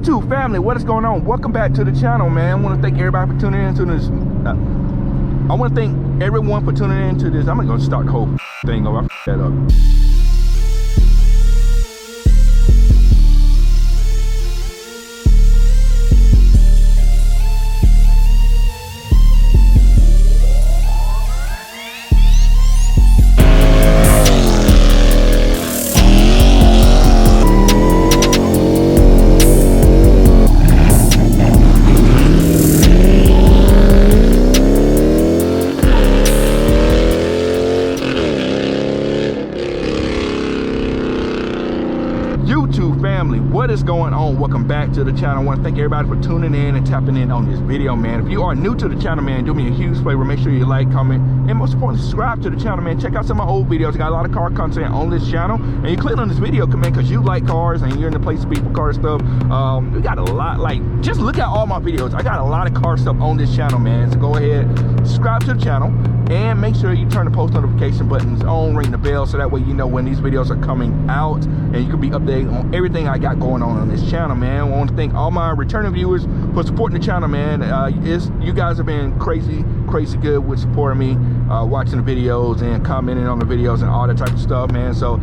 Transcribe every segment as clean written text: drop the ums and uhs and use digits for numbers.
YouTube family, what is going on? Welcome back to the channel, man. I want to thank everybody for tuning in to this. I want to thank everyone for tuning in to this. I'm gonna start the whole thing over. I f***ed that up. YouTube family, what is going on? Welcome back to the channel. I want to thank everybody for tuning in and tapping in on this video, man. If you are new to the channel, man, do me a huge favor. Make sure you like, comment, and most importantly, subscribe to the channel, man. Check out some of my old videos. I got a lot of car content on this channel, and you click on this video, man, because you like cars and you're in the place to be for car stuff. We got a lot, like, just look at all my videos. I got a lot of car stuff on this channel, man. So go ahead, subscribe to the channel, and make sure you turn the post notification buttons on, ring the bell, so that way you know when these videos are coming out, and you can be updated on everything I got going on this channel, man. I want to thank all my returning viewers for supporting the channel, man. You guys have been crazy good with supporting me, watching the videos and commenting on the videos and all that type of stuff, man. So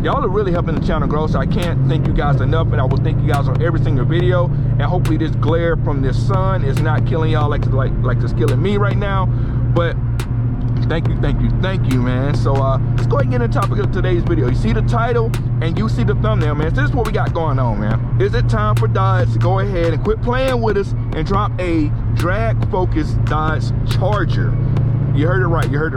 y'all are really helping the channel grow, so I can't thank you guys enough, and I will thank you guys on every single video. And hopefully this glare from this sun is not killing y'all like it's killing me right now. But thank you, man. So let's go ahead and get into the topic of today's video. You see the title and you see the thumbnail, man. So this is what we got going on, man. Is it time for Dodge to go ahead and quit playing with us and drop a drag-focused Dodge Charger? You heard it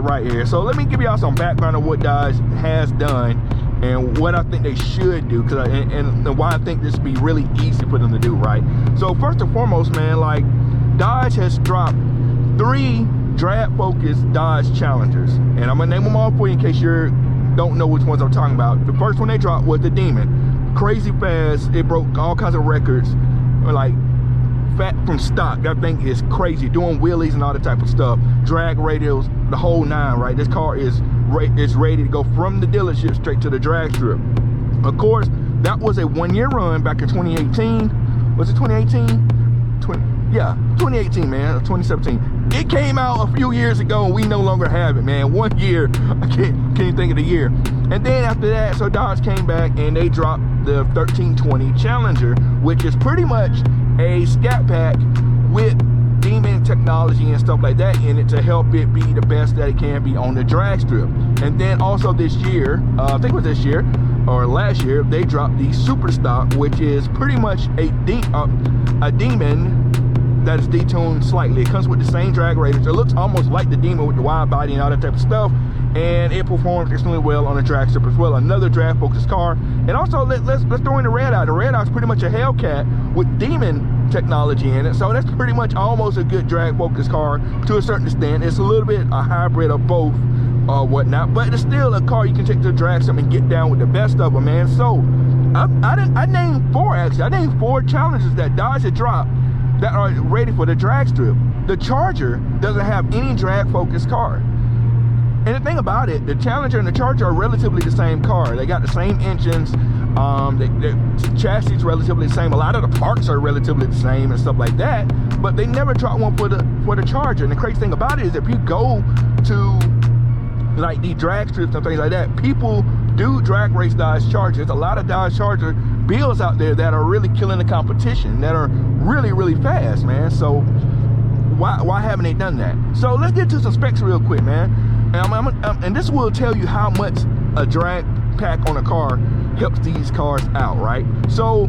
right here. So let me give y'all some background of what Dodge has done and what I think they should do, and why I think this would be really easy for them to do, right? So first and foremost, man, like, Dodge has dropped 3 drag-focused Dodge Challengers, and I'm gonna name them all for you in case you don't know which ones I'm talking about. The first one they dropped was the Demon. Crazy fast. It broke all kinds of records, like fat from stock. That thing is crazy, doing wheelies and all that type of stuff. Drag radials, the whole 9, right? This car is ready to go from the dealership straight to the drag strip. Of course, that was a 1-year run back in 2018. Was it 2018? Yeah, 2018, man, 2017. It came out a few years ago and we no longer have it, man. 1 year, I can't even think of the year. And then after that, so Dodge came back and they dropped the 1320 Challenger, which is pretty much a scat pack with Demon technology and stuff like that in it to help it be the best that it can be on the drag strip. And then also this year, I think it was this year or last year, they dropped the Super Stock, which is pretty much a Demon that is detuned slightly. It comes with the same drag radius. It looks almost like the Demon with the wide body and all that type of stuff, and it performs extremely well on the drag strip as well. Another drag focused car. And also let's throw in the Red Eye. The Red Eye is pretty much a Hellcat with Demon technology in it, so that's pretty much almost a good drag focused car to a certain extent. It's a little bit a hybrid of both or whatnot, but it's still a car you can take to the drag strip and get down with the best of them, man. So I named 4 actually. I named 4 challenges that Dodge had dropped that are ready for the drag strip. The Charger doesn't have any drag focused car. And the thing about it, the Challenger and the Charger are relatively the same car. They got the same engines, the chassis is relatively the same. A lot of the parts are relatively the same and stuff like that, but they never dropped one for the Charger. And the crazy thing about it is if you go to like the drag strips and things like that, people do drag race Dodge Chargers. A lot of Dodge Charger builds out there that are really killing the competition, that are really fast, man. So why haven't they done that? So let's get to some specs real quick, man. And this will tell you how much a drag pack on a car helps these cars out, right? So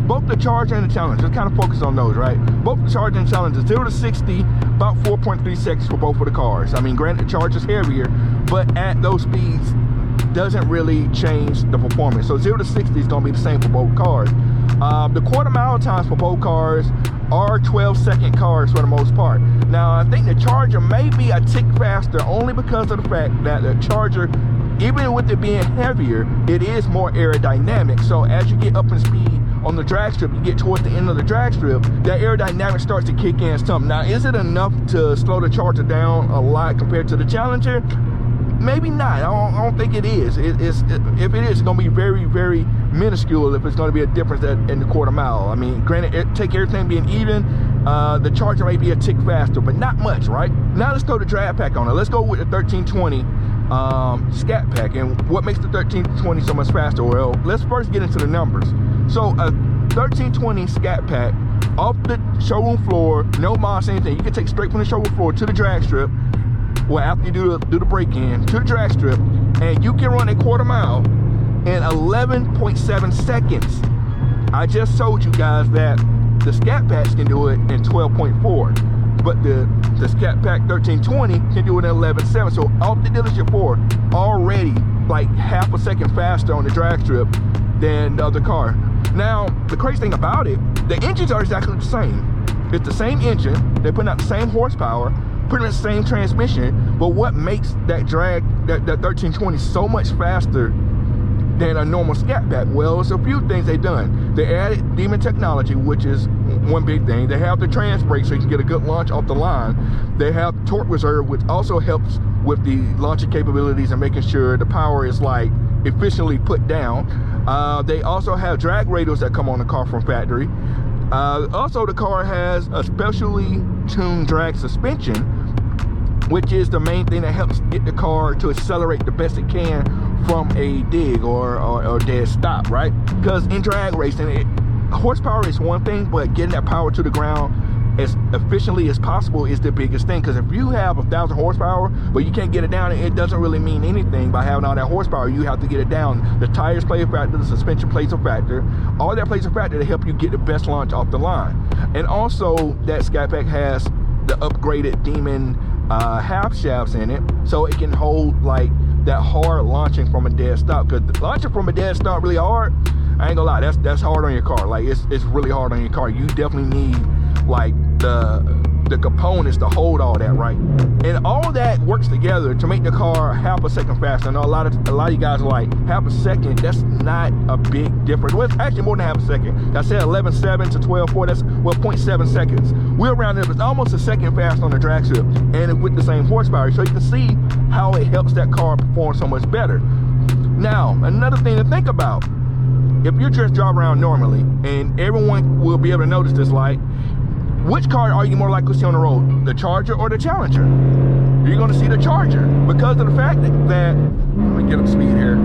both the Charger and the Challenger, just kind of focus on those, right? Both the Charger and Challenger, 0 to 60, about 4.3 seconds for both of the cars. I mean, granted, the Charger's heavier, but at those speeds doesn't really change the performance. So 0 to 60 is gonna be the same for both cars. The quarter-mile times for both cars are 12-second cars for the most part. Now, I think the Charger may be a tick faster only because of the fact that the Charger, even with it being heavier, it is more aerodynamic. So as you get up in speed on the drag strip, you get towards the end of the drag strip, that aerodynamic starts to kick in some. Now, is it enough to slow the Charger down a lot compared to the Challenger? Maybe not. I don't think it is. If it is, it's gonna be very minuscule if it's going to be a difference in the quarter mile. I mean, granted, take everything being even, the Charger may be a tick faster, but not much, right? Now let's throw the drag pack on it. Let's go with the 1320 Scat Pack. And what makes the 1320 so much faster? Well, let's first get into the numbers. So a 1320 Scat Pack off the showroom floor, no moss, anything. You can take straight from the showroom floor to the drag strip. Well, after you do the break-in, to the drag strip, and you can run a quarter mile in 11.7 seconds. I just told you guys that the Scat Packs can do it in 12.4, but the Scat Pack 1320 can do it in 11.7. So off the dealership floor, already like half a second faster on the drag strip than the other car. Now, the crazy thing about it, the engines are exactly the same. It's the same engine, they're putting out the same horsepower, pretty much the same transmission, but what makes that 1320 so much faster than a normal Scat Pack? Well, it's a few things they've done. They added Demon technology, which is one big thing. They have the trans brake so you can get a good launch off the line. They have torque reserve, which also helps with the launching capabilities and making sure the power is like efficiently put down. They also have drag radials that come on the car from factory. Also, the car has a specially tuned drag suspension, which is the main thing that helps get the car to accelerate the best it can from a dig or dead stop, right? Because in drag racing, horsepower is one thing, but getting that power to the ground as efficiently as possible is the biggest thing. Because if you have 1,000 horsepower but you can't get it down, it doesn't really mean anything by having all that horsepower. You have to get it down. The tires play a factor, the suspension plays a factor, all that plays a factor to help you get the best launch off the line. And also that Scat Pack has the upgraded Demon half shafts in it, so it can hold like that hard launching from a dead stop. Because launching from a dead stop really hard, I ain't gonna lie, that's hard on your car. Like it's really hard on your car. You definitely need like the components to hold all that, right? And all that works together to make the car half a second faster. I know a lot of you guys are like, half a second, that's not a big difference. Well, it's actually more than half a second. I said 11.7 to 12.4, that's, well, 0.7 seconds. We're around it, it's almost a second faster on the drag strip, and with the same horsepower. So you can see how it helps that car perform so much better. Now, another thing to think about, if you're just driving around normally, and everyone will be able to notice this, like, which car are you more likely to see on the road, the Charger or the Challenger? You're going to see the Charger because of the fact that let me get up speed here.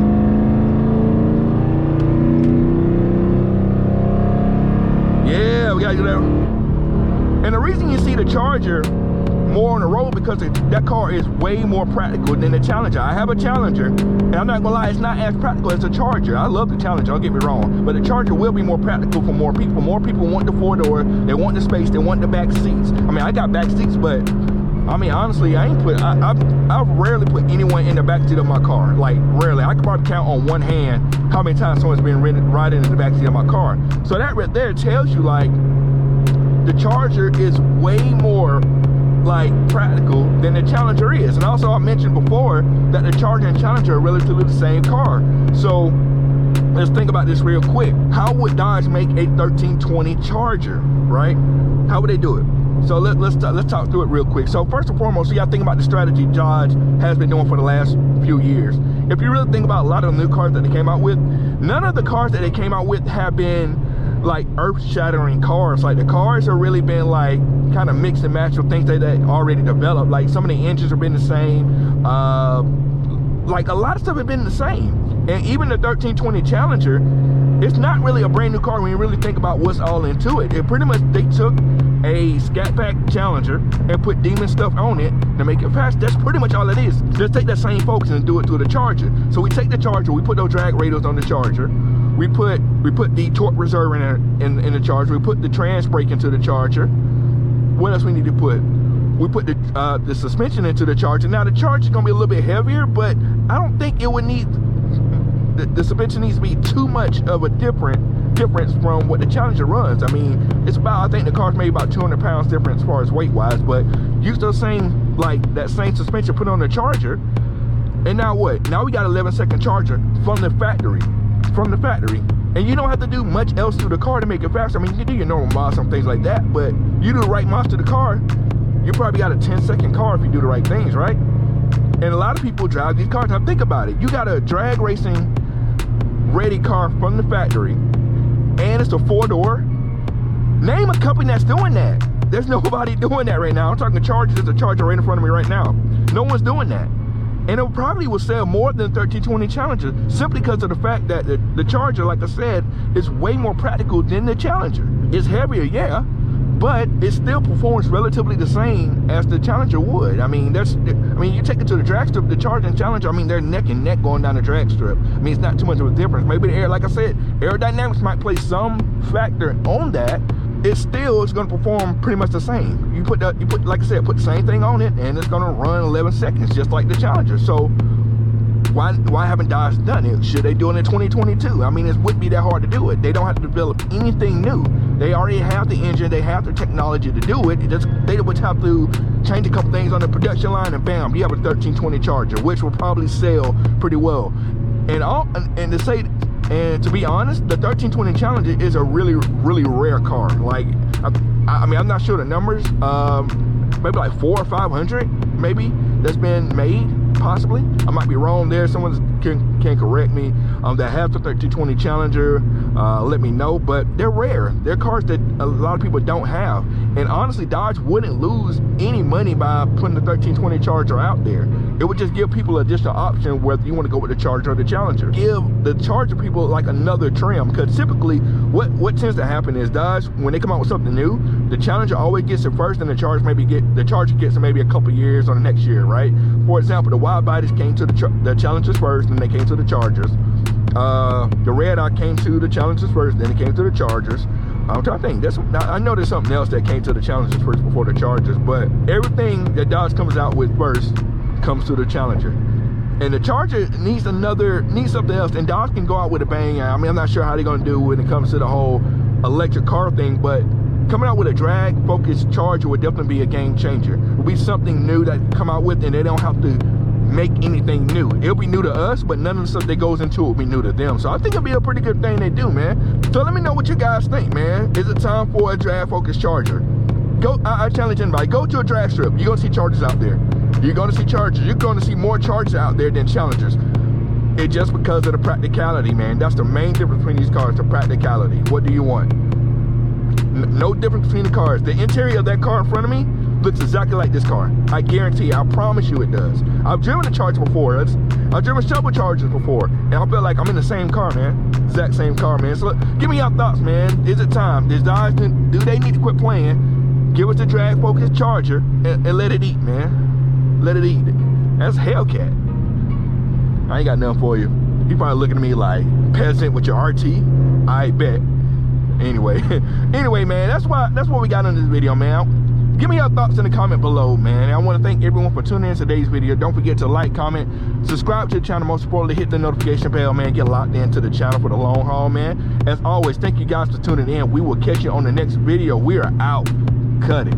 Yeah, we got to get there. And the reason you see the Charger more on the road because that car is way more practical than the Challenger. I have a Challenger, and I'm not gonna lie, it's not as practical as a Charger. I love the Challenger, don't get me wrong, but the Charger will be more practical for more people. More people want the four-door, they want the space, they want the back seats. I mean, I got back seats, but I mean, honestly, I've rarely put anyone in the back seat of my car. Like, rarely. I could probably count on one hand how many times someone's been riding in the back seat of my car. So that right there tells you, like, the Charger is way more like practical than the Challenger is. And also I mentioned before that the Charger and Challenger are relatively the same car. So let's think about this real quick. How would Dodge make a 1320 Charger, right? How would they do it? So let's talk through it real quick. So first and foremost, you gotta think about the strategy Dodge has been doing for the last few years. If you really think about a lot of the new cars that they came out with, none of the cars that they came out with have been like earth-shattering cars. Like, the cars have really been like kind of mix and match with things that they already developed. Like, some of the engines have been the same, like a lot of stuff have been the same. And even the 1320 Challenger, it's not really a brand new car when you really think about what's all into it. It pretty much, they took a Scat Pack Challenger and put Demon stuff on it to make it fast. That's pretty much all it is. Just take that same focus and do it to the Charger. So we take the Charger, we put those drag radials on the Charger, we put the torque reserve in the Charger, we put the trans brake into the Charger. What else we need to put? We put the suspension into the Charger. Now the Charger's gonna be a little bit heavier, but I don't think it would need, the suspension needs to be too much of a difference from what the Challenger runs. I mean, it's about, I think the car's made about 200 pounds different as far as weight wise, but use those same, like that same suspension put on the Charger. And now what? Now we got 11-second Charger from the factory. And you don't have to do much else to the car to make it faster. I mean, you can do your normal mods and things like that, but you do the right mods to the car, you probably got a 10-second car if you do the right things, right? And a lot of people drive these cars. Now think about it. You got a drag racing ready car from the factory, and it's a 4-door. Name a company that's doing that. There's nobody doing that right now. I'm talking Charger. There's a Charger right in front of me right now. No one's doing that. And it probably will sell more than the 1320 Challenger simply because of the fact that the Charger, like I said, is way more practical than the Challenger. It's heavier, yeah, but it still performs relatively the same as the Challenger would. I mean, you take it to the drag strip, the Charger and Challenger, I mean, they're neck and neck going down the drag strip. I mean, it's not too much of a difference. Maybe the air, like I said, aerodynamics might play some factor on that. It still is going to perform pretty much the same. You put, like I said, put the same thing on it, and it's going to run 11 seconds, just like the Challenger. So why haven't Dodge done it? Should they do it in 2022? I mean, it wouldn't be that hard to do it. They don't have to develop anything new. They already have the engine. They have the technology to do it. They would have to change a couple things on the production line, and bam, you have a 1320 Charger, which will probably sell pretty well. And to be honest, the 1320 Challenger is a really, really rare car. Like, I mean, I'm not sure the numbers. Maybe like 400 or 500, maybe, that's been made, possibly. I might be wrong there. Someone can correct me that have the 1320 Challenger. Let me know, but they're rare. They're cars that a lot of people don't have. And honestly, Dodge wouldn't lose any money by putting the 1320 Charger out there. It would just give people additional option whether you want to go with the Charger or the Challenger. Give the Charger people like another trim, because typically what tends to happen is Dodge, when they come out with something new, the Challenger always gets it first, and the Charger gets it maybe a couple years or the next year, right? For example, the wide bodies came to the Challengers first, then they came to the Chargers. The red eye came to the Challengers first, then it came to the Chargers. I'm trying to think. I know there's something else that came to the Challengers first before the Chargers, but everything that Dodge comes out with first comes to the Challenger. And the Charger needs something else, and Dodge can go out with a bang. I mean, I'm not sure how they're gonna do when it comes to the whole electric car thing, but coming out with a drag-focused Charger would definitely be a game changer. It will be something new that come out with, and they don't have to make anything new. It'll be new to us, but none of the stuff that goes into it will be new to them. So I think it'll be a pretty good thing they do, man. So let me know what you guys think, man. Is it time for a drag-focused Charger? I challenge anybody, go to a drag strip. You're gonna see Chargers out there. You're gonna see Chargers. You're gonna see more Chargers out there than Challengers. It's just because of the practicality, man. That's the main difference between these cars, the practicality. What do you want? No difference between the cars. The interior of that car in front of me looks exactly like this car. I guarantee, I promise you it does. I've driven a Charger before. I've driven several Chargers before, and I feel like I'm in the same car, man. Exact same car, man. So give me your thoughts, man. Is it time? Do they need to quit playing? Give us the drag-focused Charger and let it eat, man. Let it eat. That's Hellcat. I ain't got nothing for you. You probably looking at me like, peasant with your RT? I bet. Anyway, man, that's what we got on this video, man. Give me your thoughts in the comment below, man. I want to thank everyone for tuning in today's video. Don't forget to like, comment, subscribe to the channel. Most importantly, hit the notification bell, man. Get locked into the channel for the long haul, man. As always, thank you guys for tuning in. We will catch you on the next video. We are out. Cut it.